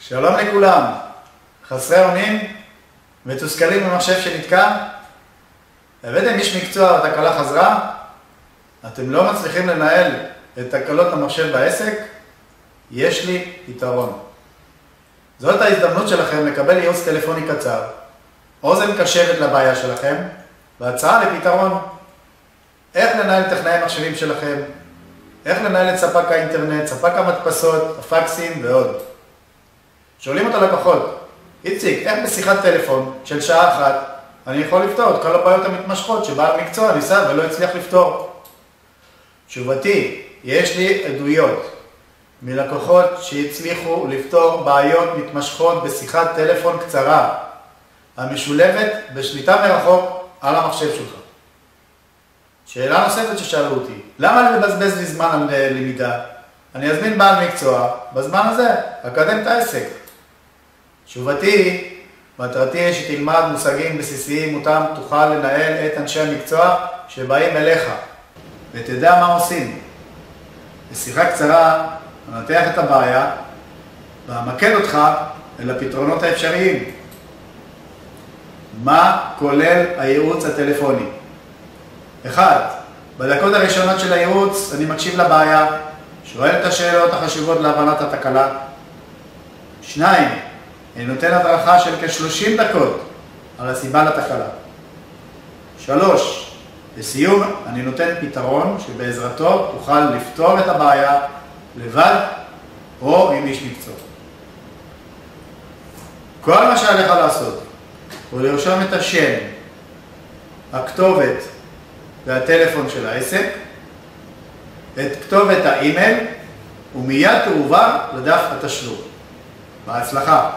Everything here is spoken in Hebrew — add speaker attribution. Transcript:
Speaker 1: שלום לכולם, חסרי אונים, מתוסכלים במחשב שנתקע? הבאתם איש מקצוע והתקלה חזרה? אתם לא מצליחים לנהל את תקלות המחשב בעסק? יש לי פתרון. זאת ההזדמנות שלכם לקבל ייעוץ טלפוני קצר, אוזן קשבת לבעיה שלכם, והצעה לפתרון. איך לנהל טכנאי מחשבים שלכם, איך לנהל את ספק האינטרנט, ספק המדפסות, הפקסים ועוד. שואלים את הלקוחות, איציק, איך בשיחת טלפון של שעה אחת אני יכול לפתור את כל הבעיות המתמשכות שבעל מקצוע ניסה ולא הצליח לפתור? תשובתי, יש לי עדויות מלקוחות שהצליחו לפתור בעיות מתמשכות בשיחת טלפון קצרה, המשולבת בשליטה מרחוק על המחשב שלך. שאלה נוספת ששאלו אותי, למה לבזבז לי זמן על למידה? אני אזמין בעל מקצוע, בזמן הזה אקדם את העסק. תשובתי, מטרתי שתלמד מושגים בסיסיים אותם תוכל לנהל את אנשי המקצוע שבאים אליך ותדע מה עושים. בשיחה קצרה ננתח את הבעיה ואמקד אותך אל הפתרונות האפשריים. מה כולל הייעוץ הטלפוני? 1. בדקות הראשונות של הייעוץ אני מקשיב לבעיה, שואל את השאלות החשובות להבנת התקלה. 2. אני נותן הדרכה של כ-30 דקות על הסיבה לתקלה. 3. לסיום אני נותן פתרון שבעזרתו תוכל לפתור את הבעיה לבד או עם איש מקצוע. כל מה שעליך לעשות הוא לרשום את השם, הכתובת והטלפון של העסק, את כתובת האימייל, ומיד תועבר לדף התשלום. בהצלחה.